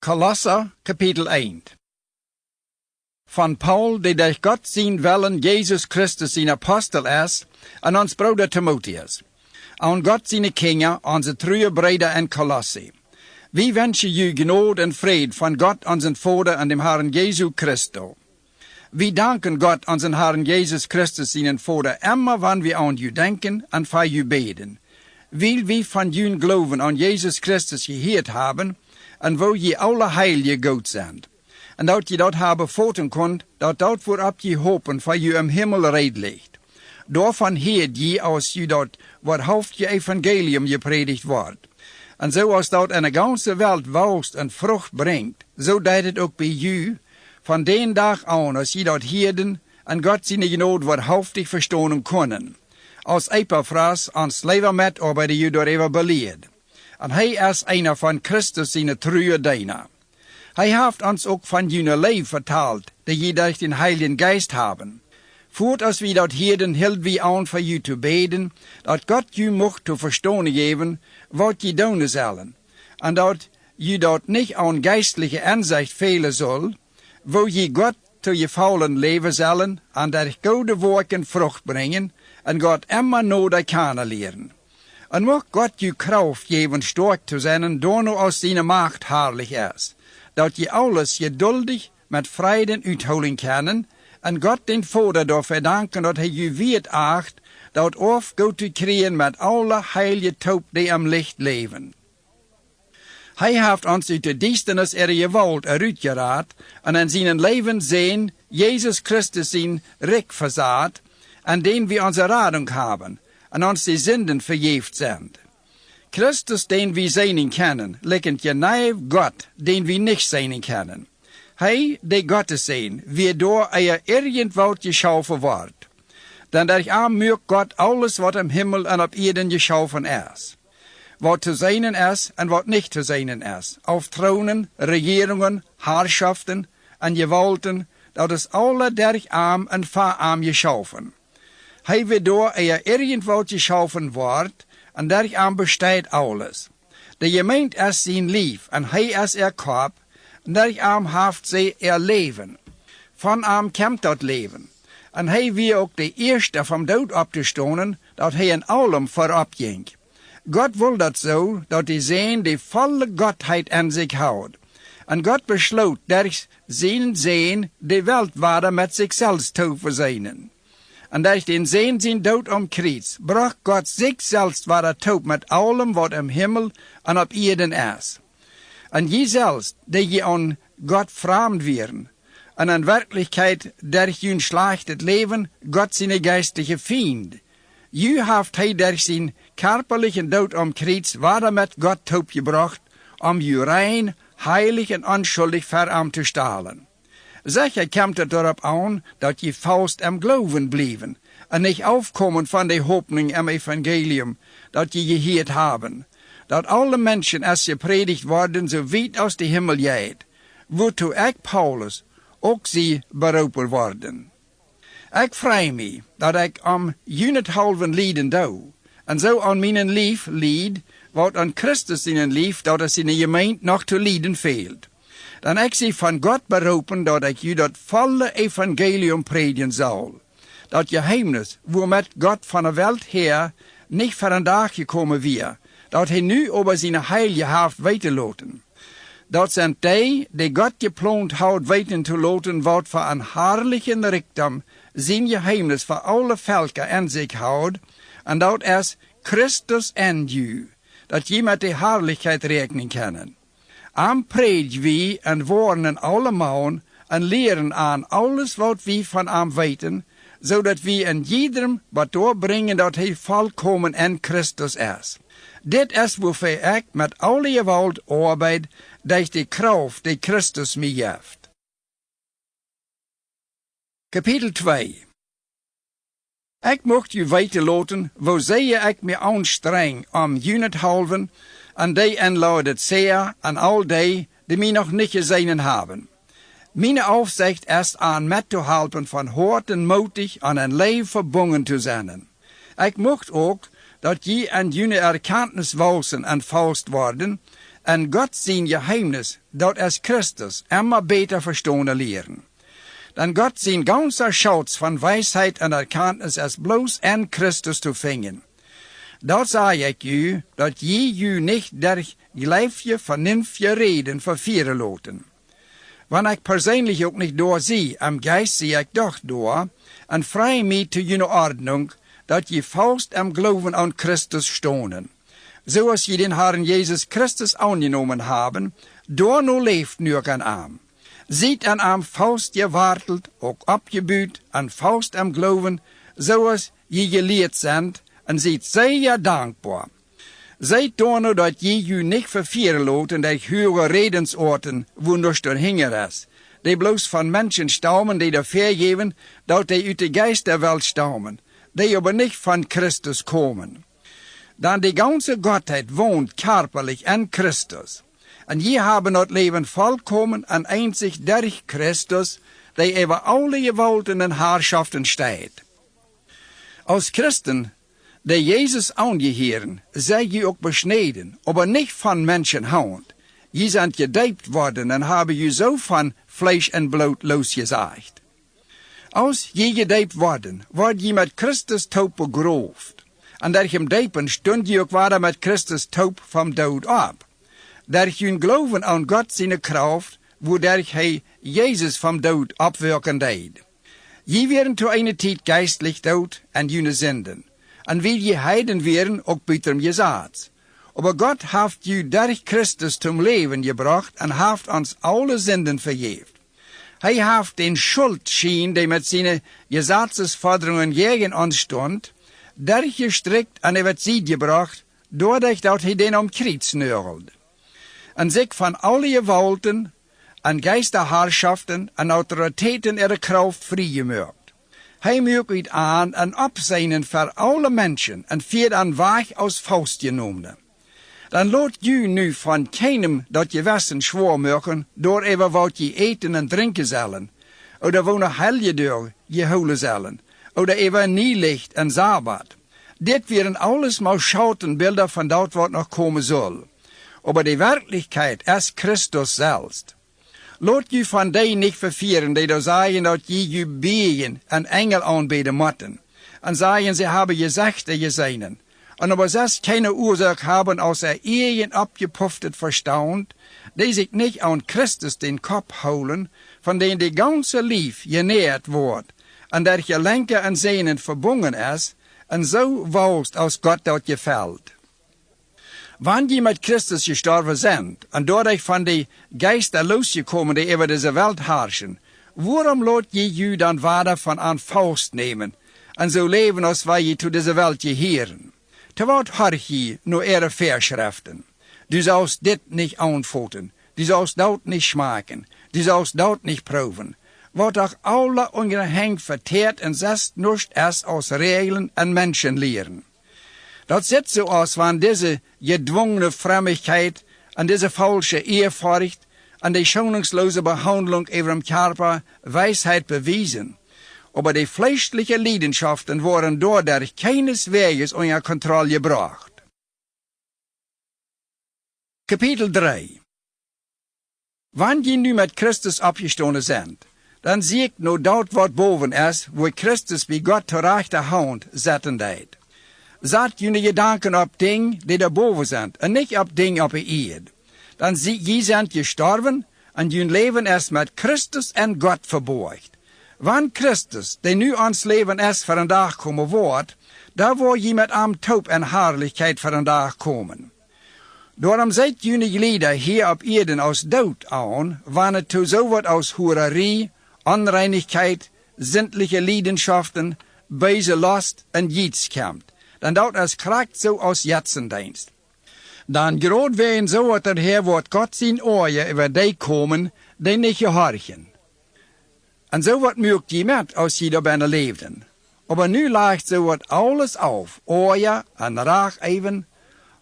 Kolosser, Kapitel 1. Van Paul, die durch Gott zijn willen Jesus Christus zijn Apostel is, en ons broeder Timotheus. Aan God zijn Kinder, onze treue Brüder in Kolosser. Wir wünschen u Gnade en Fried von Gott, unseren Vater und dem Herrn Jesu Christo. Wir danken Gott, unseren Herrn Jesus Christus, seinen Vater, immer wann wir an u denken und für u beten. Weil wir von jün Glauben an Jesus Christus gehört haben, en wo je alle Heilige Gott sind. En dat je dat hebben voten kunt, dat voorop je hopen voor je im Himmel red ligt. Daarvan heert je als je dat wat hoofd je evangelium gepredigt wordt. En zoals dat in de ganze Welt woust en vrucht brengt, zo deed het ook bij u, van den dag aan als je dat heerden, en God zijn genade wat hoofdig verstaan kunnen. Als Epaphras ons leven met arbeide je door even beleerd. En hij is einer van Christus zijn treue diener. Hij heeft ons ook van jullie leven verteld, die je durch den Heiligen Geist hebben. Voort als we dat hielden, hield we aan voor u te beden, dat God u mocht te verstaan geven, wat je doen zullen. En dat je dat niet aan geistliche inzicht velen zal, wo je God te je faulen leven zullen, en durch goede werken vrucht brengen, en God immer nodig kennen leren. En mocht God je kracht geven sterk te zijn, door nu als zijn macht herrlich is, dat je alles geduldig met vreden uithouden kunnen, en God den Vader dafür danken, dat hij je weet acht, dat of goed te krijgen met alle heilige taub die am Licht leven. Hij heeft ons uit de duisternis gewalt eruitgeraad, en in zijn leven zijn Jesus Christus zijn Rik verzaad, en den wir onze Radung haben, en ons die Sünden vergeeft zijn. Christus, den wir sehen kennen, liegt ja nahe Gott, den wir nicht sehen kennen. Hij, die Gottes zijn, wie door irgendwo geschaffen wordt. Denn durch ihn mögt Gott alles, wat im Himmel en op Erden geschaffen is. Wat zu seinen is en wat nicht zu seinen is. Auf Thronen, Regierungen, Herrschaften en Gewalten, dat is alle durch ihn en voor ihn geschaffen. Hij wie door irgendwo geschaffen wordt, en durch ihn besteht alles. De gemeente is zijn lief, en hij is Korb, en durch ihn heeft zij leven. Van hem komt dat leven. En hij wie ook de eerste vom dood op te stonen, dat hij in allem voorop ging. God wil dat zo, dat die zijn die volle Godheid in zich houdt. En God besloot durch zijn zijn de Welt waren met zichzelf te verzeinen. En durch den Sehen zijn dood am Kreuz, bracht Gott sich selbst war taub mit allem, wat im Himmel en op Erden is. En je selbst, die je an Gott fremd wären, en in Wirklichkeit durch jün schlechtes Leben Gott seine geistliche Feind. Je haft hij durch zijn körperlichen Dood am Kreuz war mit Gott taub gebracht, je rein, heilig en unschuldig vor ihm zu stahlen. Sicher kommt es darauf an, dat je faust am Glauben blieben, en nicht aufkommen von der Hoffnung im Evangelium, dat je gehört haben, dat alle Menschen es gepredigt worden, so weit aus dem Himmel geht, wozu ich, Paulus, auch sie berufen worden. Ich freue mich, dat ich am junethalven lieden doe, en so an meinen Lief lied, wat an Christus in lief, dat es in der Gemeinde noch zu lieden fehlt. Dan ik zie van God beroepen dat ik u dat volle evangelium predigen zal. Dat geheimnis, waarmee God van de Welt her niet voor een dag gekomen weer, dat hij nu over zijn heilige haft weiterloten. Dat zijn die God geplant houdt weten te loten, wat voor een herrlichen rijkdom zijn geheimnis voor alle volken in zich houdt, en dat is Christus in u, dat je met de herrlichheid rekenen kan. Am predigen we en warnen allemaal en leren aan alles wat we van hem weten, zodat we in iedereen wat doorbrengen dat hij volkomen in Christus is. Dit is waarvoor ik met alle gewalt arbeid, durch die kracht die Christus mij geeft. Kapitel 2. Ik mocht u weiterloten, wo zeer ik me aanstreng om junethalven, en die inladet zeer aan al die mij nog niet gezien hebben. Mijn aufzicht is aan met te helpen van hart en moedig aan een leven verbonden te zijn. Ik mocht ook dat je aan jullie erkennis walsen en faust worden, en Gott sein Geheimnis, dat als Christus immer beter verstehen lehren. Denn Gott sein ganzer Schatz von Weisheit und Erkenntnis als bloß en Christus zu finden. Dat sage ich ju, dat je ju nicht durch gleiche vernünftige Reden verfehlen lassen. Wenn ich persönlich auch nicht da sehe, am Geist sehe ich doch da, und freue mich zu jener Ordnung, dat je faust am Glauben an Christus stohnen. So als je den Herrn Jesus Christus angenommen haben, da no leeft nur kein Arm. Sieht an am faust gewartelt, auch abgebüht, an faust am Glauben, so als je gelehrt sind, und seid sehr dankbar. Seid da nur, dat je ju nicht verfehlen lassen, durch höhere Redensorten, wo nur stehen hinger ist, die bloß von Menschen stammen, die dafür geben, dat die uit de Geist der Welt stammen, die aber nicht von Christus kommen. Denn die ganze Gottheit wohnt körperlich in Christus. Und je haben das Leben vollkommen und einzig durch Christus, der über alle gewaltigen Herrschaften steht. Als Christen, die Jesus angehören, sei je auch beschneden, aber nicht von Menschenhand. Je sind gedeibt worden und haben je so von Fleisch und Blut losgesagt. Als je gedeibt worden, ward je mit Christus Tod begraft. Und durch im Deipen stund je auch wieder mit Christus Tod vom Tod ab. Durch hun Glauben an Gott seine Kraft, wodurch Jesus vom Tod abwirken deed. Je wären zu einer Zeit geistlich tot und jene Sünden. Und wie je Heiden wären, auch bitter gesagt. Aber Gott hat je durch Christus zum Leben gebracht und hat uns alle Sünden vergeben. Hat den Schuldschien, der mit seinen Gesetzesforderungen gegen uns stund, durchgestrickt und wird sie gebracht, dadurch, dass den am Kreuz nörgelt. Und sich von allen Gewalten, an Geisterherrschaften, an Autoritäten ihrer Kraft freigemacht. Mögt an en Abseinen für alle Menschen und viert an Weg aus Faust genommen. Dann lot ju nu von keinem dat Gewissen schwor machen, door even wat je eten en drinken zullen, oder wo noch Heilige je holen zullen, oder even nie Licht en Sabbat. Dit wären alles mal Schautenbilder von dort, wat noch kommen soll. Aber die Wirklichkeit ist Christus selbst. Lot je von denen nicht verfehlen, die da sagen, dass je beten en Engel anbeten motten. Und sagen, sie haben Gesächte gesehen. Und aber selbst keine Ursache haben, außer ihren abgepufftet Verstand, die sich nicht an Christus den Kopf holen, von denen die ganze Lief genährt wird, und der Gelenke und Sehnen verbunden ist, und so wohlst aus Gott dort gefällt. Wann die mit Christus gestorben sind und dadurch von den Geistern losgekommen, die über diese Welt herrschen, warum lot je dann weiter von an Faust nehmen und so leben, als wir je zu dieser Welt gehören? Te wat horch je nur ihre Verschriften? Du sollst dit nicht anfoten, du sollst dort nicht schmecken, du sollst dort nicht proben. Wat auch alle ungehängt verteert und selbst nicht erst aus Regeln und Menschen lehren. Das sieht so aus, wenn diese gedwungene Frömmigkeit und diese falsche Ehrfurcht und die schonungslose Behandlung ihrem Körper Weisheit bewiesen. Aber die fleischlichen Leidenschaften wurden dadurch keineswegs unter Kontrolle gebracht. Kapitel 3. Wenn die nu mit Christus abgestanden sind, dann sieht nur dort, was boven ist, wo Christus wie Gott zur rechten Hand setzen deed. Zet je Gedanken op Dingen, die da boven sind, und nicht op Dingen op de Erde. Dann je sind gestorben, und je Leben ist mit Christus en Gott verborgt. Wann Christus, der nu ans Leben ist, für einen Tag kommen wird, da wo je mit am Taub en Herrlichkeit für einen Tag kommen. Darum seid jene Glieder hier auf Erden aus Tod an, wann es zu so wat aus Hurerie, Unreinigkeit, sinnliche Leidenschaften, böse Lust und Jieds kommt. Dann dauert es kragt so aus Jetzendienst. Dann grad werden so wat daher wird Gott sein Ohren über die kommen, die nicht gehorchen. Und so wat mögt je mit aus jeder Bände lebten. Aber nu leicht so wat alles auf, Ohren und Rach even,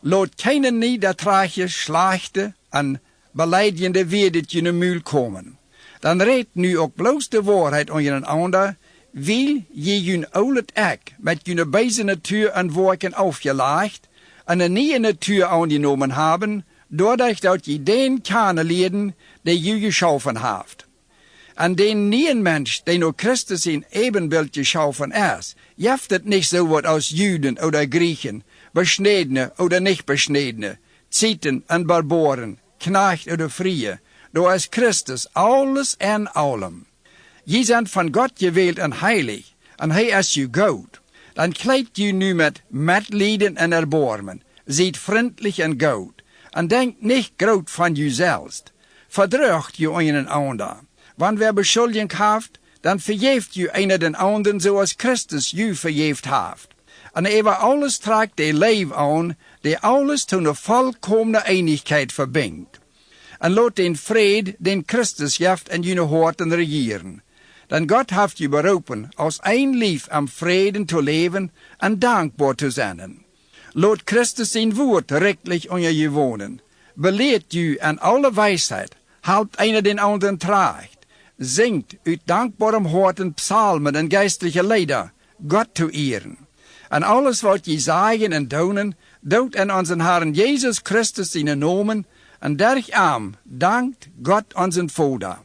lot keinen niedertrage, schlechte und beleidigende Werdet in den Mühl kommen. Dann redt nu auch bloß die Wahrheit untereinander, weil je jün oulet Eck mit jüne beise Natur an Worken aufgelegt und eine neue Natur angenommen haben, doordat dat je den kennen leren, die je geschaffen haft. En den nieuwen mens, die nur Christus in Ebenbild geschaffen ist, jeft het nicht so wat aus Juden oder Griechen, Beschniedene oder nicht Beschniedene, Ziten und Barboren, Knecht oder Frie. Da ist Christus alles en allem. Je sind von Gott gewählt und heilig, und hij ist je gut. Dann kleidt je nu mit Mitleiden und Erbarmen, seid freundlich und gut, und denkt nicht groß von je selbst. Verdrückt je einen anderen. Wann wer Beschuldigung haft, dann vergeeft je einer den anderen, so als Christus je vergeeft haft. Und über alles tragt der Leib an, der alles zu einer vollkommenen Einigkeit verbindet. Und lot den Fried, den Christus jeft in jene Horten regieren. Denn Gott haft je berufen, aus ein Lief am Frieden zu leben und dankbar zu sein. Lot Christus sein Wort rechtlich unter je wohnen. Belehrt je an alle Weisheit, halbt einer den anderen tragt. Singt uit dankbarem Horten Psalmen und geistliche Lieder, Gott zu ehren. En alles wat je sagen en doen, doet in unseren Herrn Jesus Christus seine Namen, en derch arm dankt Gott unseren Vater.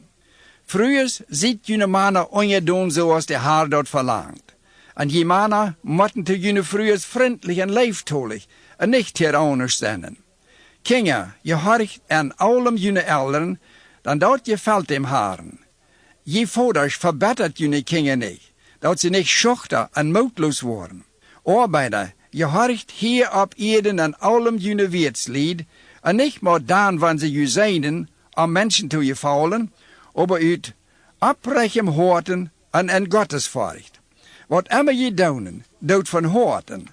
Früher sieht jene Männer ungedun so, als der Herr dort verlangt. En je Männer mochten zu jene früher freundlich und leiftolig, en nicht tyrannisch sein. Kinder, je horcht an allem jene Eltern, dann dort gefällt dem Herrn. Je Vaters verbessert jene Kinder nicht, dat sie nicht schuchter und mutlos worden. Arbeiter, je horcht hier op Erden an allem jene Wirtslied, en nicht maar dan, wann sie je seinen, am Menschen zu gefallen, aber uit oprechem Horten en Gottesfurcht. Wat immer je doen, doet van Horten,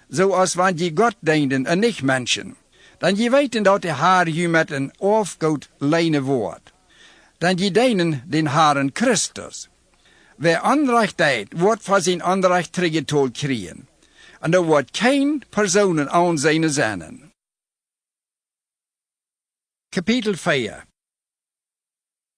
so als wann je Gott dienen en nicht Menschen. Dan je weten dat der Herr je met een aufgoed leine wordt. Dan je dienen den Herrn Christus. Wer Anrecht deed, wordt voor zijn Anrecht teruggetold kriegen. En er wordt geen personen aan zijn zinnen. Kapitel 4.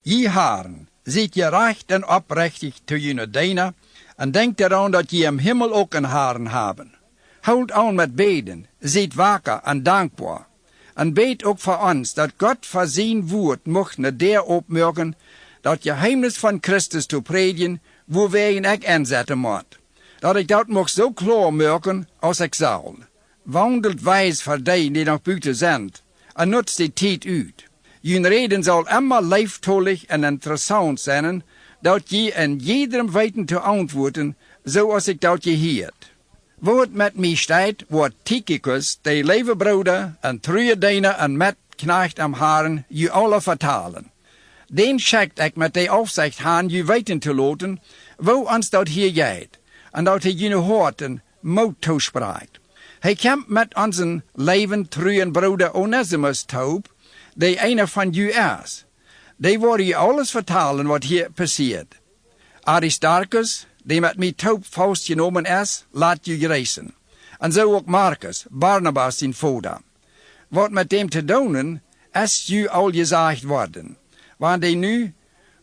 Je Herren, ziet je recht en oprechtig te jene diener, en denkt eraan dat je im Himmel ook een Herren hebben. Houd aan met beden, ziet wakker en dankbaar. En beet ook voor ons, dat God voor zijn woord mocht naar der opmerken, dat je geheimnis van Christus te predigen, wo wij ik inzetten moet. Dat ik dat mocht zo klaar merken, als ik zal. Wandelt wijs voor die die nog buiten zijn, en nutzt die tijd uit. Jun reden zal immer leiftolig en interessant zijn, dat je in jedem weten te antwoorden, zoals ik dat je hiert. Wo het met mij staat, wordt Tychicus, de lieve broeder en trouwe diener en met knecht am Herrn, je alle vertalen. Den schickt ik met de afzicht aan je weten te laten, wo ons dat hier gaat, en dat hij jene Horten moed toespreekt. Hij komt met onze leven trouwe broeder Onesimus toe, die einer van je is. Die worden je alles vertalen wat hier passiert. Aristarchus, die met mij taub vastgenomen is, laat je reizen. En zo ook Marcus, Barnabas zijn vader. Wat met dem te doen, is je al gezegd worden. Want die nu,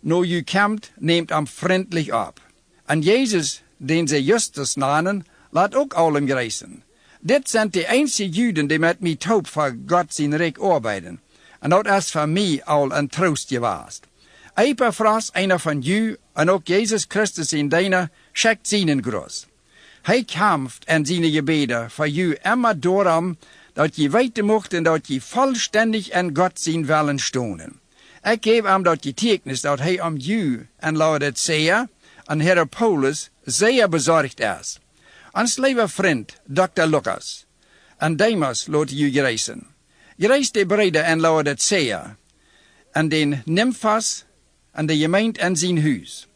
je komt, neemt hem vriendelijk op. En Jezus, den ze Justus namen, laat ook allen reizen. Dit zijn de einzige Juden die met mij taub voor God zijn rijk arbeiden. En dat is voor mij al een troost geweest. Epaphras, einer van u, en ook Jezus Christus in diener, schickt zijn groß. Hij kämpft in zijn gebeden voor u immer daarom, dat je weten mocht en dat je vollständig in Gott zijn willen stonen. Ik geef hem dat getuigenis dat hij om u en Laodicea en Herr Paulus zeer bezorgd is. Ons lieve vriend, Dr. Lucas, en Demas laat u reizen. Gereis de brede in Laodicea, en den Nymphas, en de gemeente in zijn huis.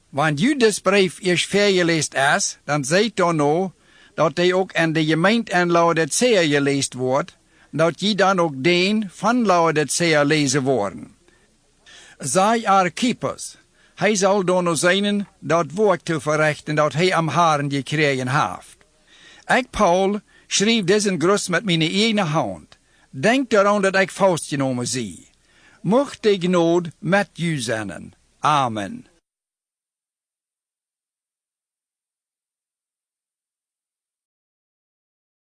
Want u dit brief eerst vergeleest is, dan zijt dan nou, dat die ook in de gemeente in Laodicea geleest wordt, dat je dan ook den van Laodicea lezen worden. Zij Archippus, hij zal dan nou zijn dat woord te verrichten dat hij am Herrn gekregen heeft. Ik, Paul, schreef deze groß met mijn eigen hand. Denk eraan dat ik vastgenomen zie. Mocht de genade met u zijn. Amen.